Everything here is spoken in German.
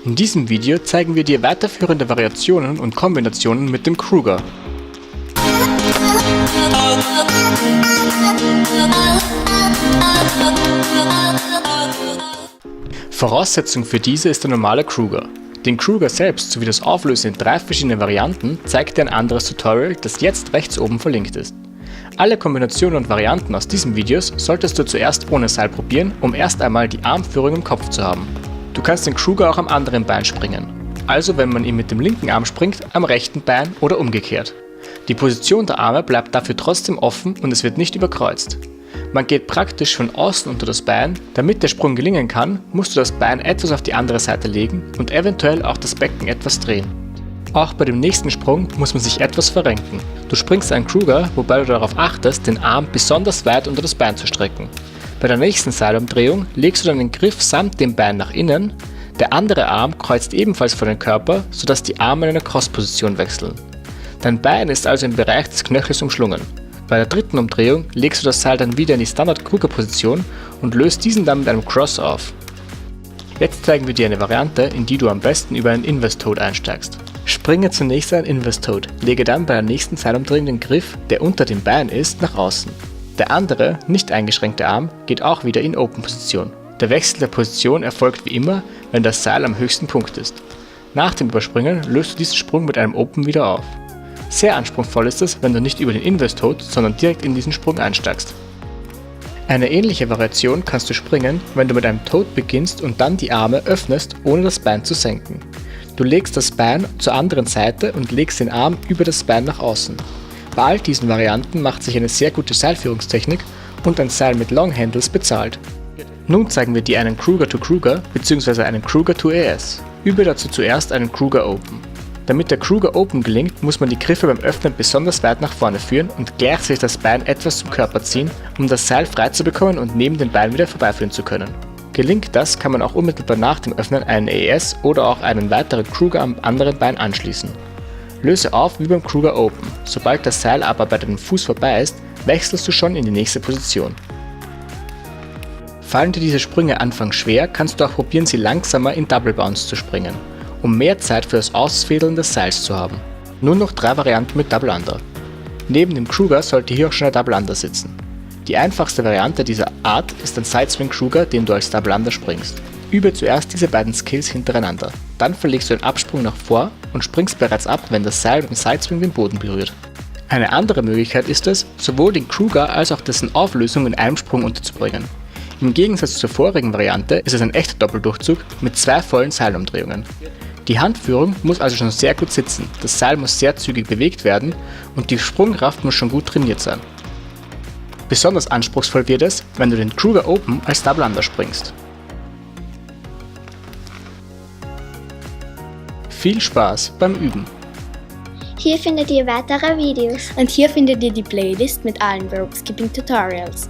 In diesem Video zeigen wir dir weiterführende Variationen und Kombinationen mit dem Kruger. Voraussetzung für diese ist der normale Kruger. Den Kruger selbst sowie das Auflösen in 3 verschiedene Varianten zeigt dir ein anderes Tutorial, das jetzt rechts oben verlinkt ist. Alle Kombinationen und Varianten aus diesen Videos solltest du zuerst ohne Seil probieren, um erst einmal die Armführung im Kopf zu haben. Du kannst den Kruger auch am anderen Bein springen, also wenn man ihn mit dem linken Arm springt, am rechten Bein oder umgekehrt. Die Position der Arme bleibt dafür trotzdem offen und es wird nicht überkreuzt. Man geht praktisch von außen unter das Bein. Damit der Sprung gelingen kann, musst du das Bein etwas auf die andere Seite legen und eventuell auch das Becken etwas drehen. Auch bei dem nächsten Sprung muss man sich etwas verrenken. Du springst einen Kruger, wobei du darauf achtest, den Arm besonders weit unter das Bein zu strecken. Bei der nächsten Seilumdrehung legst du dann den Griff samt dem Bein nach innen. Der andere Arm kreuzt ebenfalls vor den Körper, sodass die Arme in eine Cross-Position wechseln. Dein Bein ist also im Bereich des Knöchels umschlungen. Bei der dritten Umdrehung legst du das Seil dann wieder in die Standard-Kruger-Position und löst diesen dann mit einem Cross auf. Jetzt zeigen wir dir eine Variante, in die du am besten über einen Inverse Toad einsteigst. Springe zunächst einen Inverse Toad, lege dann bei der nächsten Seilumdrehung den Griff, der unter dem Bein ist, nach außen. Der andere, nicht eingeschränkte Arm geht auch wieder in Open-Position. Der Wechsel der Position erfolgt wie immer, wenn das Seil am höchsten Punkt ist. Nach dem Überspringen löst du diesen Sprung mit einem Open wieder auf. Sehr anspruchsvoll ist es, wenn du nicht über den Inverse Toad, sondern direkt in diesen Sprung einsteigst. Eine ähnliche Variation kannst du springen, wenn du mit einem Toad beginnst und dann die Arme öffnest, ohne das Bein zu senken. Du legst das Bein zur anderen Seite und legst den Arm über das Bein nach außen. Bei all diesen Varianten macht sich eine sehr gute Seilführungstechnik und ein Seil mit Long Handles bezahlt. Nun zeigen wir dir einen Kruger to Kruger bzw. einen Kruger to AS. Übe dazu zuerst einen Kruger Open. Damit der Kruger Open gelingt, muss man die Griffe beim Öffnen besonders weit nach vorne führen und gleichzeitig das Bein etwas zum Körper ziehen, um das Seil frei zu bekommen und neben den Beinen wieder vorbeiführen zu können. Gelingt das, kann man auch unmittelbar nach dem Öffnen einen AS oder auch einen weiteren Kruger am anderen Bein anschließen. Löse auf wie beim Kruger Open. Sobald das Seil aber bei deinem Fuß vorbei ist, wechselst du schon in die nächste Position. Fallen dir diese Sprünge anfangs schwer, kannst du auch probieren, sie langsamer in Double Bounce zu springen, um mehr Zeit für das Ausfädeln des Seils zu haben. Nun noch 3 Varianten mit Double Under. Neben dem Kruger sollte hier auch schon ein Double Under sitzen. Die einfachste Variante dieser Art ist ein Side Swing Kruger, den du als Double Under springst. Übe zuerst diese beiden Skills hintereinander. Dann verlegst du den Absprung nach vor und springst bereits ab, wenn das Seil beim Side Swing den Boden berührt. Eine andere Möglichkeit ist es, sowohl den Kruger als auch dessen Auflösung in einem Sprung unterzubringen. Im Gegensatz zur vorigen Variante ist es ein echter Doppeldurchzug mit 2 vollen Seilumdrehungen. Die Handführung muss also schon sehr gut sitzen, das Seil muss sehr zügig bewegt werden und die Sprungkraft muss schon gut trainiert sein. Besonders anspruchsvoll wird es, wenn du den Kruger Open als Double Under springst. Viel Spaß beim Üben! Hier findet ihr weitere Videos. Und hier findet ihr die Playlist mit allen Rope Skipping Tutorials.